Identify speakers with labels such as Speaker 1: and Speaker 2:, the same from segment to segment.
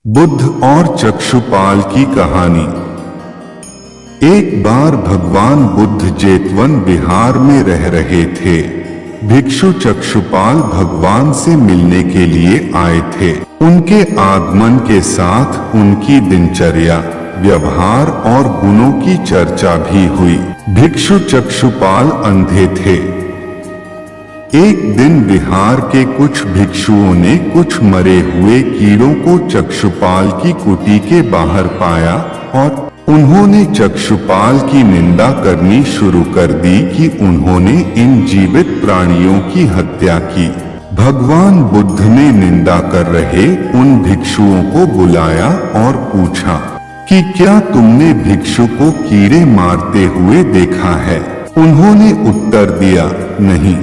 Speaker 1: बुद्ध और चक्षुपाल की कहानी। एक बार भगवान बुद्ध जेतवन विहार में रह रहे थे। भिक्षु चक्षुपाल भगवान से मिलने के लिए आए थे। उनके आगमन के साथ उनकी दिनचर्या, व्यवहार और गुणों की चर्चा भी हुई। भिक्षु चक्षुपाल अंधे थे। एक दिन विहार के कुछ भिक्षुओं ने कुछ मरे हुए कीड़ों को चक्षुपाल की कुटी के बाहर पाया और उन्होंने चक्षुपाल की निंदा करनी शुरू कर दी कि उन्होंने इन जीवित प्राणियों की हत्या की। भगवान बुद्ध ने निंदा कर रहे उन भिक्षुओं को बुलाया और पूछा कि क्या तुमने भिक्षु को कीड़े मारते हुए देखा है? उन्होंने उत्तर दिया, नहीं।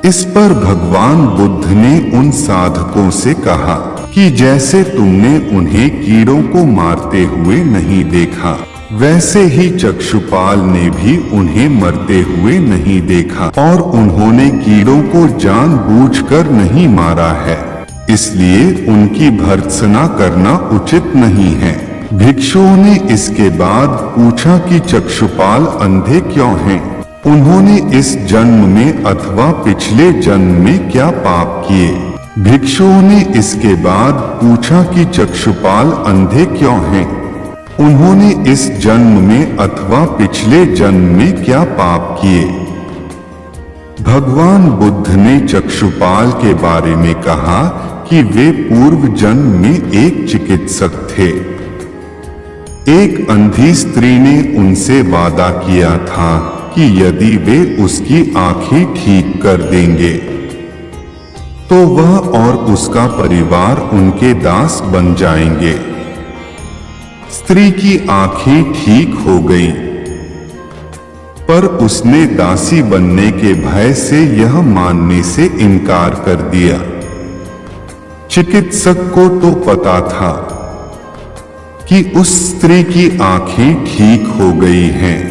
Speaker 1: इस पर भगवान बुद्ध ने उन साधकों से कहा कि जैसे तुमने उन्हें कीड़ों को मारते हुए नहीं देखा, वैसे ही चक्षुपाल ने भी उन्हें मरते हुए नहीं देखा और उन्होंने कीड़ों को जानबूझकर नहीं मारा है, इसलिए उनकी भर्त्सना करना उचित नहीं है। भिक्षुओं ने इसके बाद पूछा कि चक्षुपाल अंधे क्यों हैं? उन्होंने इस जन्म में अथवा पिछले जन्म में क्या पाप किए? भिक्षुओं ने इसके बाद पूछा कि चक्षुपाल अंधे क्यों हैं? उन्होंने इस जन्म में अथवा पिछले जन्म में क्या पाप किए? भगवान बुद्ध ने चक्षुपाल के बारे में कहा कि वे पूर्व जन्म में एक चिकित्सक थे। एक अंधी स्त्री ने उनसे वादा किया था कि यदि वे उसकी आंखें ठीक कर देंगे तो वह और उसका परिवार उनके दास बन जाएंगे। स्त्री की आंखें ठीक हो गईं, पर उसने दासी बनने के भय से यह मानने से इनकार कर दिया। चिकित्सक को तो पता था कि उस स्त्री की आंखें ठीक हो गई हैं,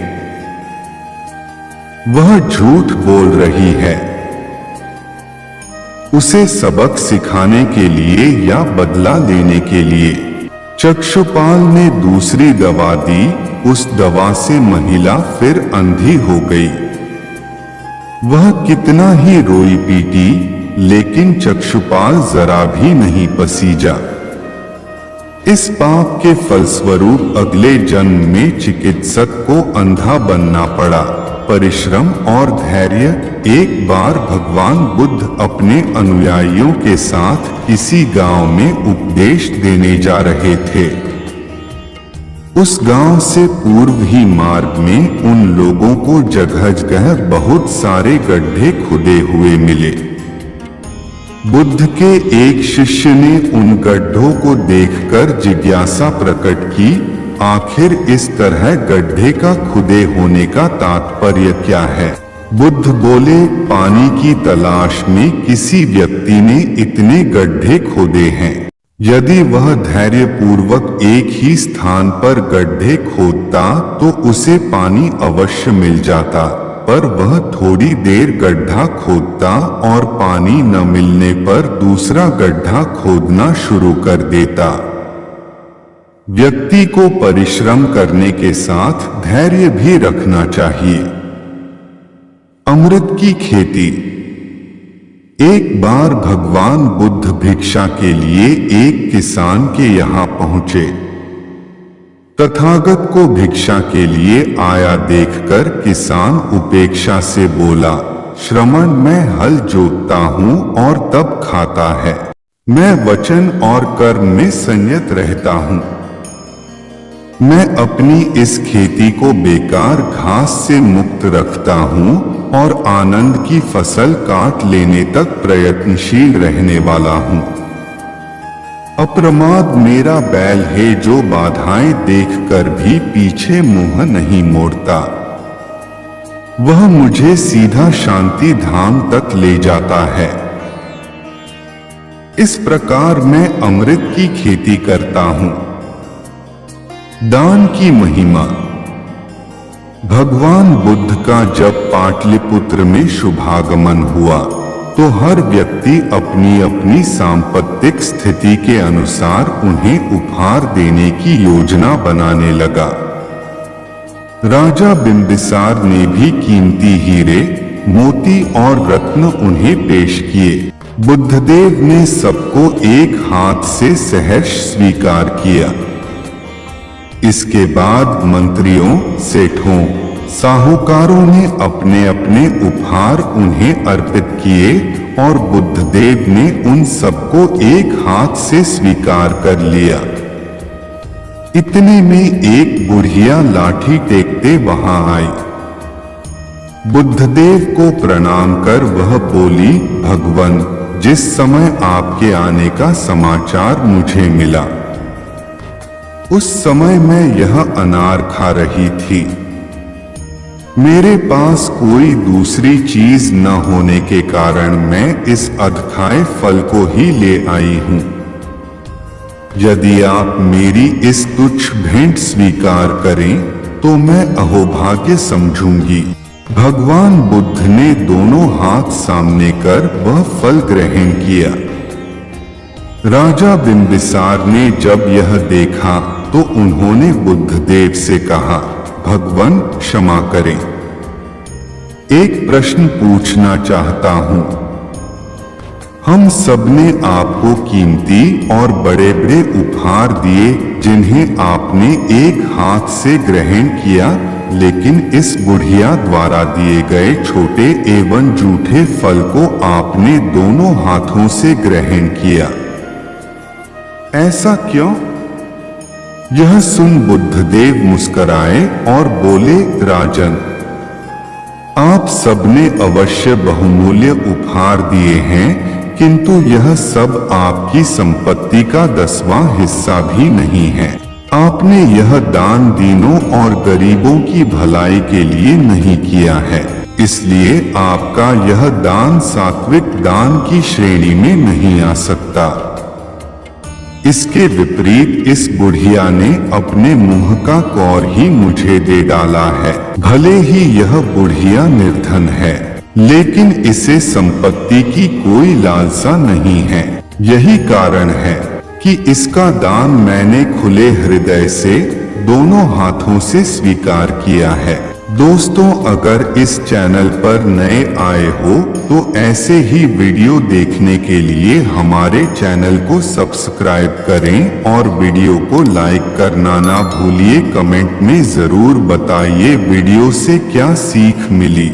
Speaker 1: वह झूठ बोल रही है। उसे सबक सिखाने के लिए या बदला लेने के लिए चक्षुपाल ने दूसरी दवा दी। उस दवा से महिला फिर अंधी हो गई। वह कितना ही रोई पीटी, लेकिन चक्षुपाल जरा भी नहीं पसीजा। इस पाप के फलस्वरूप अगले जन्म में चिकित्सक को अंधा बनना पड़ा। परिश्रम और धैर्य। एक बार भगवान बुद्ध अपने अनुयायियों के साथ किसी गांव में उपदेश देने जा रहे थे। उस गांव से पूर्व ही मार्ग में उन लोगों को जगह-जगह बहुत सारे गड्ढे खुदे हुए मिले। बुद्ध के एक शिष्य ने उन गड्ढों को देखकर जिज्ञासा प्रकट की, आखिर इस तरह गड्ढे का खुदे होने का तात्पर्य क्या है? बुद्ध बोले, पानी की तलाश में किसी व्यक्ति ने इतने गड्ढे खोदे हैं। यदि वह धैर्य पूर्वक एक ही स्थान पर गड्ढे खोदता तो उसे पानी अवश्य मिल जाता, पर वह थोड़ी देर गड्ढा खोदता और पानी न मिलने पर दूसरा गड्ढा खोदना शुरू कर देता। व्यक्ति को परिश्रम करने के साथ धैर्य भी रखना चाहिए। अमृत की खेती। एक बार भगवान बुद्ध भिक्षा के लिए एक किसान के यहाँ पहुंचे। तथागत को भिक्षा के लिए आया देखकर किसान उपेक्षा से बोला, श्रमण, मैं हल जोतता हूँ और तब खाता है। मैं वचन और कर्म में संयत रहता हूँ। मैं अपनी इस खेती को बेकार घास से मुक्त रखता हूँ और आनंद की फसल काट लेने तक प्रयत्नशील रहने वाला हूँ। अप्रमाद मेरा बैल है जो बाधाएं देखकर भी पीछे मुंह नहीं मोड़ता। वह मुझे सीधा शांति धाम तक ले जाता है। इस प्रकार मैं अमृत की खेती करता हूँ। दान की महिमा। भगवान बुद्ध का जब पाटलिपुत्र में शुभागमन हुआ तो हर व्यक्ति अपनी अपनी सांपत्तिक स्थिति के अनुसार उन्हें उपहार देने की योजना बनाने लगा। राजा बिंबिसार ने भी कीमती हीरे, मोती और रत्न उन्हें पेश किए। बुद्धदेव ने सबको एक हाथ से सहर्ष स्वीकार किया। इसके बाद मंत्रियों, सेठों, साहूकारों ने अपने अपने उपहार उन्हें अर्पित किए और बुद्धदेव ने उन सबको एक हाथ से स्वीकार कर लिया। इतने में एक बुढ़िया लाठी टेकते वहां आई। बुद्धदेव को प्रणाम कर वह बोली, भगवन, जिस समय आपके आने का समाचार मुझे मिला, उस समय मैं यह अनार खा रही थी। मेरे पास कोई दूसरी चीज न होने के कारण मैं इस अधखाए फल को ही ले आई हूं। यदि आप मेरी इस तुच्छ भेंट स्वीकार करें तो मैं अहोभाग्य समझूंगी। भगवान बुद्ध ने दोनों हाथ सामने कर वह फल ग्रहण किया। राजा बिंबिसार ने जब यह देखा तो उन्होंने बुद्धदेव से कहा, भगवन क्षमा करें, एक प्रश्न पूछना चाहता हूं। हम सबने आपको कीमती और बड़े बड़े उपहार दिए जिन्हें आपने एक हाथ से ग्रहण किया, लेकिन इस बुढ़िया द्वारा दिए गए छोटे एवं जूठे फल को आपने दोनों हाथों से ग्रहण किया। ऐसा क्यों? यह सुन बुद्धदेव मुस्कुराए और बोले, राजन, आप सबने अवश्य बहुमूल्य उपहार दिए हैं, किंतु यह सब आपकी संपत्ति का 10वां हिस्सा भी नहीं है। आपने यह दान दीनों और गरीबों की भलाई के लिए नहीं किया है, इसलिए आपका यह दान सात्विक दान की श्रेणी में नहीं आ सकता। इसके विपरीत इस बुढ़िया ने अपने मुंह का कौर ही मुझे दे डाला है। भले ही यह बुढ़िया निर्धन है, लेकिन इसे संपत्ति की कोई लालसा नहीं है। यही कारण है कि इसका दान मैंने खुले हृदय से दोनों हाथों से स्वीकार किया है। दोस्तों, अगर इस चैनल पर नए आए हो तो ऐसे ही वीडियो देखने के लिए हमारे चैनल को सब्सक्राइब करें और वीडियो को लाइक करना ना भूलिए। कमेंट में जरूर बताइए वीडियो से क्या सीख मिली।